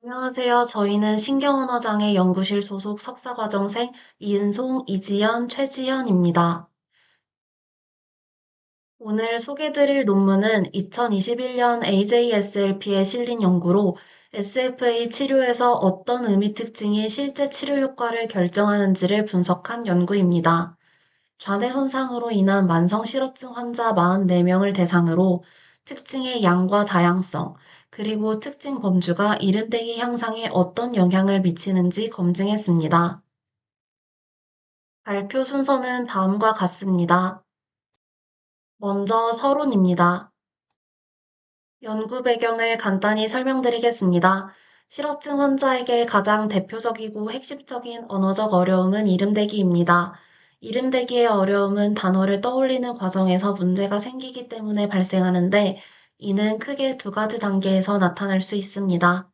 안녕하세요. 저희는 신경언어장애 연구실 소속 석사과정생 이은송, 이지연, 최지연입니다. 오늘 소개드릴 논문은 2021년 AJSLP에 실린 연구로 SFA 치료에서 어떤 의미 특징이 실제 치료 효과를 결정하는지를 분석한 연구입니다. 좌뇌 손상으로 인한 만성 실어증 환자 44명을 대상으로 특징의 양과 다양성, 그리고 특징 범주가 이름대기 향상에 어떤 영향을 미치는지 검증했습니다. 발표 순서는 다음과 같습니다. 먼저 서론입니다. 연구 배경을 간단히 설명드리겠습니다. 실어증 환자에게 가장 대표적이고 핵심적인 언어적 어려움은 이름대기입니다. 이름대기의 어려움은 단어를 떠올리는 과정에서 문제가 생기기 때문에 발생하는데, 이는 크게 두 가지 단계에서 나타날 수 있습니다.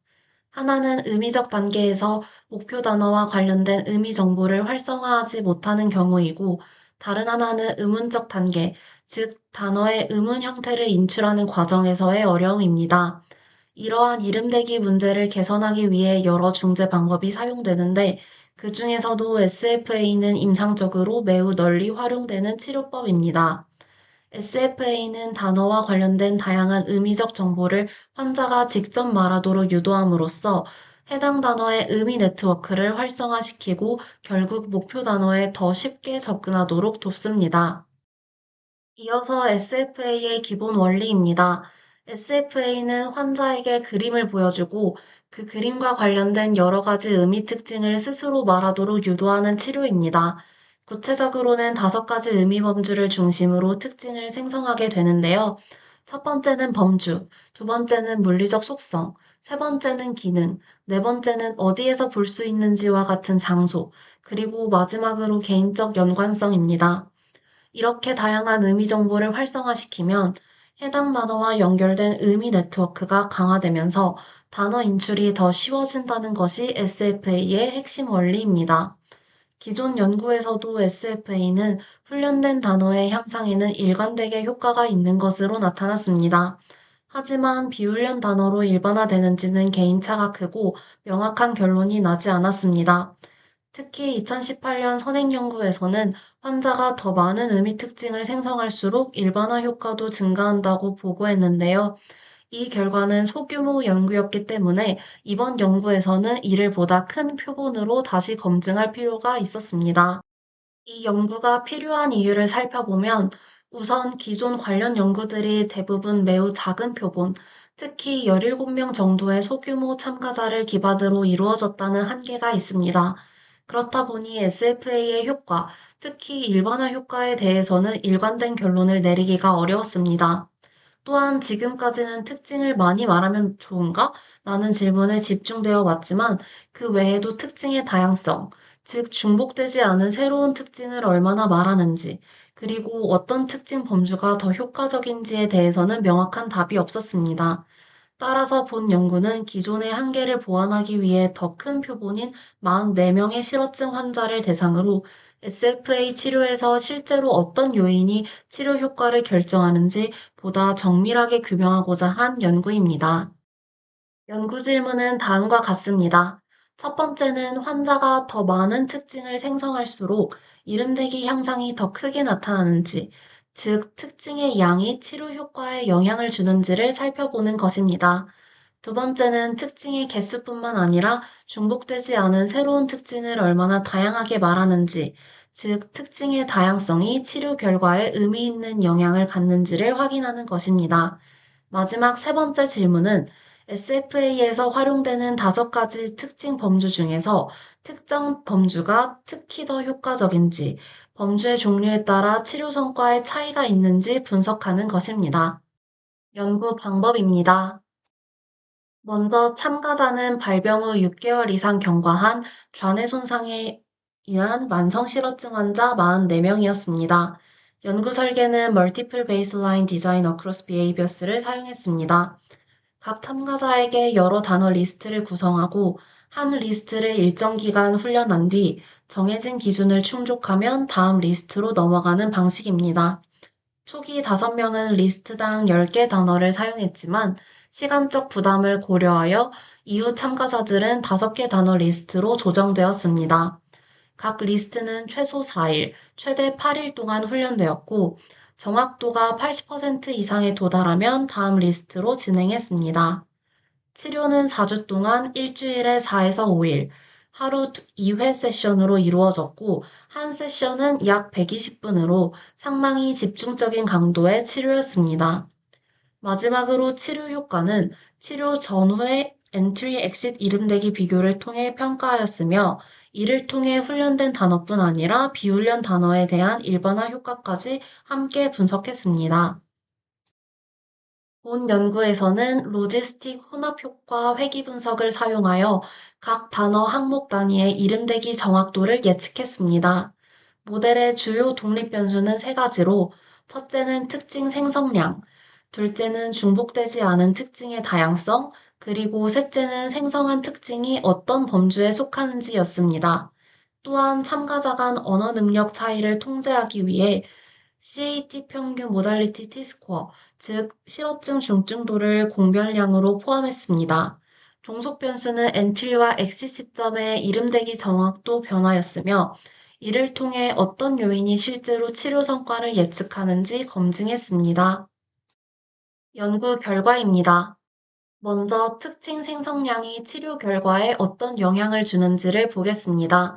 하나는 의미적 단계에서 목표 단어와 관련된 의미 정보를 활성화하지 못하는 경우이고, 다른 하나는 의문적 단계, 즉 단어의 의문 형태를 인출하는 과정에서의 어려움입니다. 이러한 이름대기 문제를 개선하기 위해 여러 중재 방법이 사용되는데, 그 중에서도 SFA는 임상적으로 매우 널리 활용되는 치료법입니다. SFA는 단어와 관련된 다양한 의미적 정보를 환자가 직접 말하도록 유도함으로써 해당 단어의 의미 네트워크를 활성화시키고 결국 목표 단어에 더 쉽게 접근하도록 돕습니다. 이어서 SFA의 기본 원리입니다. SFA는 환자에게 그림을 보여주고 그 그림과 관련된 여러 가지 의미 특징을 스스로 말하도록 유도하는 치료입니다. 구체적으로는 5가지 의미 범주를 중심으로 특징을 생성하게 되는데요. 첫 번째는 범주, 두 번째는 물리적 속성, 세 번째는 기능, 네 번째는 어디에서 볼 수 있는지와 같은 장소, 그리고 마지막으로 개인적 연관성입니다. 이렇게 다양한 의미 정보를 활성화시키면 해당 단어와 연결된 의미 네트워크가 강화되면서 단어 인출이 더 쉬워진다는 것이 SFA의 핵심 원리입니다. 기존 연구에서도 SFA는 훈련된 단어의 향상에는 일관되게 효과가 있는 것으로 나타났습니다. 하지만 비훈련 단어로 일반화되는지는 개인차가 크고 명확한 결론이 나지 않았습니다. 특히 2018년 선행연구에서는 환자가 더 많은 의미 특징을 생성할수록 일반화 효과도 증가한다고 보고했는데요. 이 결과는 소규모 연구였기 때문에 이번 연구에서는 이를 보다 큰 표본으로 다시 검증할 필요가 있었습니다. 이 연구가 필요한 이유를 살펴보면 우선 기존 관련 연구들이 대부분 매우 작은 표본, 특히 17명 정도의 소규모 참가자를 기반으로 이루어졌다는 한계가 있습니다. 그렇다 보니 SFA의 효과, 특히 일반화 효과에 대해서는 일관된 결론을 내리기가 어려웠습니다. 또한 지금까지는 특징을 많이 말하면 좋은가? 라는 질문에 집중되어 왔지만 그 외에도 특징의 다양성, 즉 중복되지 않은 새로운 특징을 얼마나 말하는지, 그리고 어떤 특징 범주가 더 효과적인지에 대해서는 명확한 답이 없었습니다. 따라서 본 연구는 기존의 한계를 보완하기 위해 더 큰 표본인 44명의 실어증 환자를 대상으로 SFA 치료에서 실제로 어떤 요인이 치료 효과를 결정하는지 보다 정밀하게 규명하고자 한 연구입니다. 연구 질문은 다음과 같습니다. 첫 번째는 환자가 더 많은 특징을 생성할수록 이름대기 향상이 더 크게 나타나는지, 즉 특징의 양이 치료 효과에 영향을 주는지를 살펴보는 것입니다. 두 번째는 특징의 개수뿐만 아니라 중복되지 않은 새로운 특징을 얼마나 다양하게 말하는지, 즉 특징의 다양성이 치료 결과에 의미 있는 영향을 갖는지를 확인하는 것입니다. 마지막 세 번째 질문은 SFA에서 활용되는 5가지 특징 범주 중에서 특정 범주가 특히 더 효과적인지, 범주의 종류에 따라 치료 성과에 차이가 있는지 분석하는 것입니다. 연구 방법입니다. 먼저 참가자는 발병 후 6개월 이상 경과한 좌뇌 손상에 의한 만성 실어증 환자 44명이었습니다. 연구 설계는 Multiple Baseline Design Across Behaviors를 사용했습니다. 각 참가자에게 여러 단어 리스트를 구성하고 한 리스트를 일정 기간 훈련한 뒤 정해진 기준을 충족하면 다음 리스트로 넘어가는 방식입니다. 초기 5명은 리스트당 10개 단어를 사용했지만 시간적 부담을 고려하여 이후 참가자들은 5개 단어 리스트로 조정되었습니다. 각 리스트는 최소 4일, 최대 8일 동안 훈련되었고, 정확도가 80% 이상에 도달하면 다음 리스트로 진행했습니다. 치료는 4주 동안 일주일에 4에서 5일, 하루 2회 세션으로 이루어졌고, 한 세션은 약 120분으로 상당히 집중적인 강도의 치료였습니다. 마지막으로 치료 효과는 치료 전후의 엔트리 엑싯 이름대기 비교를 통해 평가하였으며, 이를 통해 훈련된 단어뿐 아니라 비훈련 단어에 대한 일반화 효과까지 함께 분석했습니다. 본 연구에서는 로지스틱 혼합 효과 회귀 분석을 사용하여 각 단어 항목 단위의 이름대기 정확도를 예측했습니다. 모델의 주요 독립 변수는 3가지로, 첫째는 특징 생성량, 둘째는 중복되지 않은 특징의 다양성, 그리고 셋째는 생성한 특징이 어떤 범주에 속하는지였습니다. 또한 참가자 간 언어 능력 차이를 통제하기 위해 CAT 평균 모달리티 T스코어, 즉 실어증 중증도를 공별량으로 포함했습니다. 종속 변수는 엔트리와 엑시 시점의 이름대기 정확도 변화였으며, 이를 통해 어떤 요인이 실제로 치료 성과를 예측하는지 검증했습니다. 연구 결과입니다. 먼저 특징 생성량이 치료 결과에 어떤 영향을 주는지를 보겠습니다.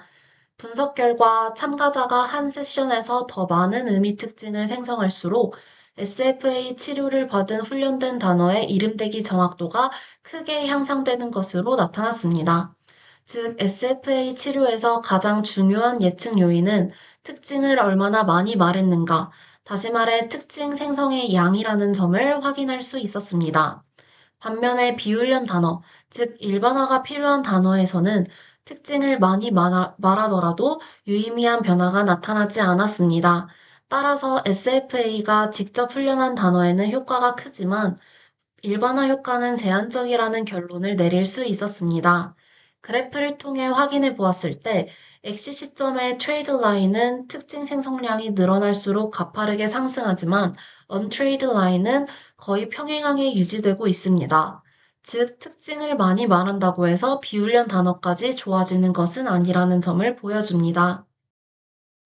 분석 결과 참가자가 한 세션에서 더 많은 의미 특징을 생성할수록 SFA 치료를 받은 훈련된 단어의 이름대기 정확도가 크게 향상되는 것으로 나타났습니다. 즉, SFA 치료에서 가장 중요한 예측 요인은 특징을 얼마나 많이 말했는가, 다시 말해 특징 생성의 양이라는 점을 확인할 수 있었습니다. 반면에 비훈련 단어, 즉 일반화가 필요한 단어에서는 특징을 많이 말하더라도 유의미한 변화가 나타나지 않았습니다. 따라서 SFA가 직접 훈련한 단어에는 효과가 크지만 일반화 효과는 제한적이라는 결론을 내릴 수 있었습니다. 그래프를 통해 확인해 보았을 때 엑시 시점의 트레이드 라인은 특징 생성량이 늘어날수록 가파르게 상승하지만 언트레이드 라인은 거의 평행하게 유지되고 있습니다. 즉, 특징을 많이 말한다고 해서 비훈련 단어까지 좋아지는 것은 아니라는 점을 보여줍니다.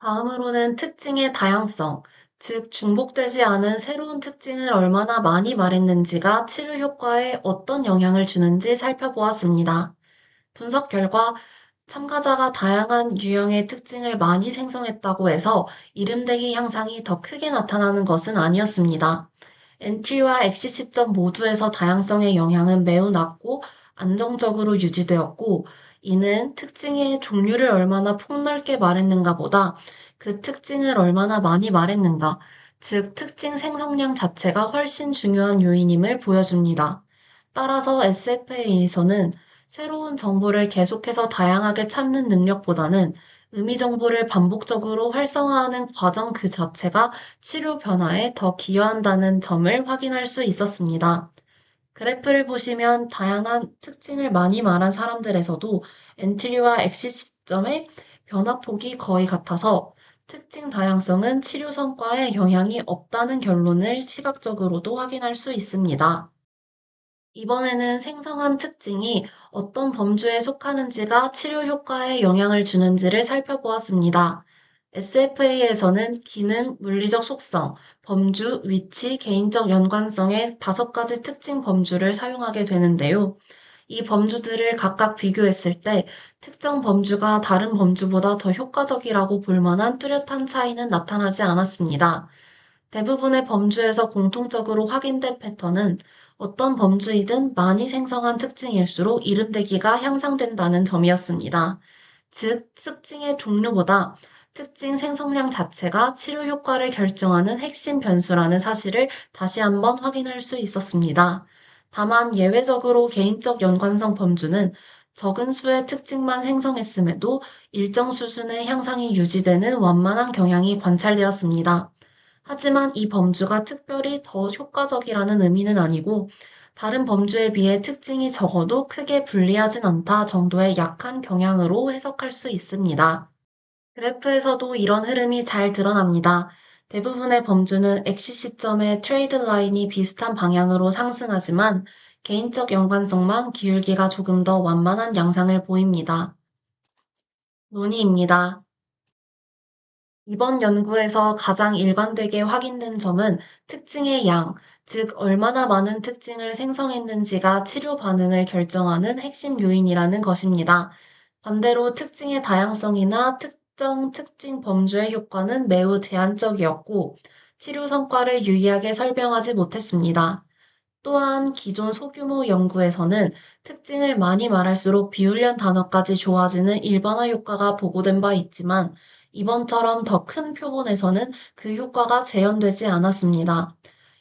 다음으로는 특징의 다양성, 즉 중복되지 않은 새로운 특징을 얼마나 많이 말했는지가 치료 효과에 어떤 영향을 주는지 살펴보았습니다. 분석 결과 참가자가 다양한 유형의 특징을 많이 생성했다고 해서 이름대기 향상이 더 크게 나타나는 것은 아니었습니다. 엔트리와 엑시 시점 모두에서 다양성의 영향은 매우 낮고 안정적으로 유지되었고, 이는 특징의 종류를 얼마나 폭넓게 말했는가 보다 그 특징을 얼마나 많이 말했는가, 즉 특징 생성량 자체가 훨씬 중요한 요인임을 보여줍니다. 따라서 SFA에서는 새로운 정보를 계속해서 다양하게 찾는 능력보다는 의미 정보를 반복적으로 활성화하는 과정 그 자체가 치료 변화에 더 기여한다는 점을 확인할 수 있었습니다. 그래프를 보시면 다양한 특징을 많이 말한 사람들에서도 엔트리와 엑시 시점의 변화폭이 거의 같아서 특징 다양성은 치료 성과에 영향이 없다는 결론을 시각적으로도 확인할 수 있습니다. 이번에는 생성한 특징이 어떤 범주에 속하는지가 치료 효과에 영향을 주는지를 살펴보았습니다. SFA에서는 기능, 물리적 속성, 범주, 위치, 개인적 연관성의 5가지 특징 범주를 사용하게 되는데요. 이 범주들을 각각 비교했을 때 특정 범주가 다른 범주보다 더 효과적이라고 볼 만한 뚜렷한 차이는 나타나지 않았습니다. 대부분의 범주에서 공통적으로 확인된 패턴은 어떤 범주이든 많이 생성한 특징일수록 이름대기가 향상된다는 점이었습니다. 즉, 특징의 종류보다 특징 생성량 자체가 치료 효과를 결정하는 핵심 변수라는 사실을 다시 한번 확인할 수 있었습니다. 다만 예외적으로 개인적 연관성 범주는 적은 수의 특징만 생성했음에도 일정 수준의 향상이 유지되는 완만한 경향이 관찰되었습니다. 하지만 이 범주가 특별히 더 효과적이라는 의미는 아니고 다른 범주에 비해 특징이 적어도 크게 불리하진 않다 정도의 약한 경향으로 해석할 수 있습니다. 그래프에서도 이런 흐름이 잘 드러납니다. 대부분의 범주는 액시 시점의 트레이드 라인이 비슷한 방향으로 상승하지만 개인적 연관성만 기울기가 조금 더 완만한 양상을 보입니다. 논의입니다. 이번 연구에서 가장 일관되게 확인된 점은 특징의 양, 즉 얼마나 많은 특징을 생성했는지가 치료 반응을 결정하는 핵심 요인이라는 것입니다. 반대로 특징의 다양성이나 특정 특징 범주의 효과는 매우 제한적이었고 치료 성과를 유의하게 설명하지 못했습니다. 또한 기존 소규모 연구에서는 특징을 많이 말할수록 비훈련 단어까지 좋아지는 일반화 효과가 보고된 바 있지만 이번처럼 더 큰 표본에서는 그 효과가 재현되지 않았습니다.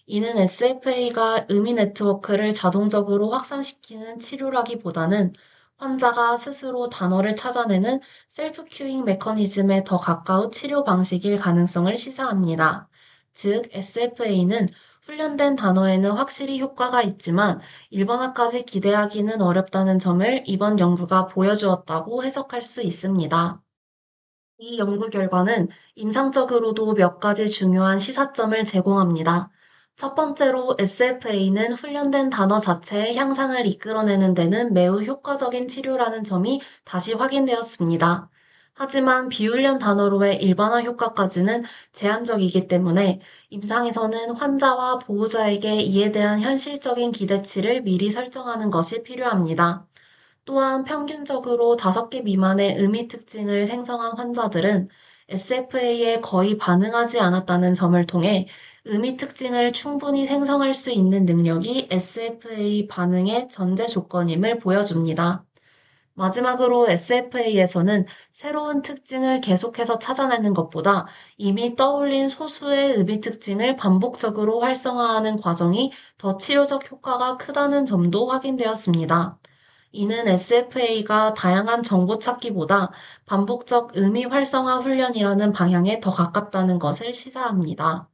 이는 SFA가 의미 네트워크를 자동적으로 확산시키는 치료라기보다는 환자가 스스로 단어를 찾아내는 셀프 큐잉 메커니즘에 더 가까운 치료 방식일 가능성을 시사합니다. 즉, SFA는 훈련된 단어에는 확실히 효과가 있지만 일반화까지 기대하기는 어렵다는 점을 이번 연구가 보여주었다고 해석할 수 있습니다. 이 연구 결과는 임상적으로도 몇 가지 중요한 시사점을 제공합니다. 첫 번째로 SFA는 훈련된 단어 자체의 향상을 이끌어내는 데는 매우 효과적인 치료라는 점이 다시 확인되었습니다. 하지만 비훈련 단어로의 일반화 효과까지는 제한적이기 때문에 임상에서는 환자와 보호자에게 이에 대한 현실적인 기대치를 미리 설정하는 것이 필요합니다. 또한 평균적으로 5개 미만의 의미 특징을 생성한 환자들은 SFA에 거의 반응하지 않았다는 점을 통해 의미 특징을 충분히 생성할 수 있는 능력이 SFA 반응의 전제 조건임을 보여줍니다. 마지막으로 SFA에서는 새로운 특징을 계속해서 찾아내는 것보다 이미 떠올린 소수의 의미 특징을 반복적으로 활성화하는 과정이 더 치료적 효과가 크다는 점도 확인되었습니다. 이는 SFA가 다양한 정보 찾기보다 반복적 의미 활성화 훈련이라는 방향에 더 가깝다는 것을 시사합니다.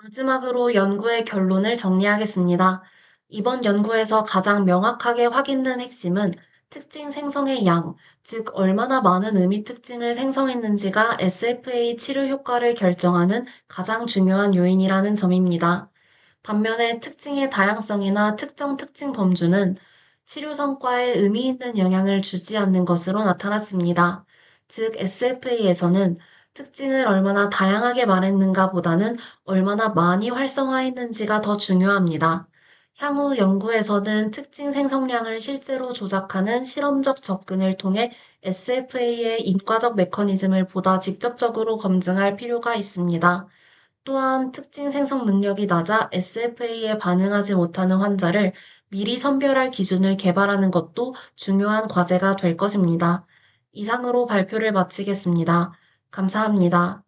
마지막으로 연구의 결론을 정리하겠습니다. 이번 연구에서 가장 명확하게 확인된 핵심은 특징 생성의 양, 즉 얼마나 많은 의미 특징을 생성했는지가 SFA 치료 효과를 결정하는 가장 중요한 요인이라는 점입니다. 반면에 특징의 다양성이나 특정 특징 범주는 치료 성과에 의미 있는 영향을 주지 않는 것으로 나타났습니다. 즉, SFA에서는 특징을 얼마나 다양하게 말했는가 보다는 얼마나 많이 활성화했는지가 더 중요합니다. 향후 연구에서는 특징 생성량을 실제로 조작하는 실험적 접근을 통해 SFA의 인과적 메커니즘을 보다 직접적으로 검증할 필요가 있습니다. 또한 특징 생성 능력이 낮아 SFA에 반응하지 못하는 환자를 미리 선별할 기준을 개발하는 것도 중요한 과제가 될 것입니다. 이상으로 발표를 마치겠습니다. 감사합니다.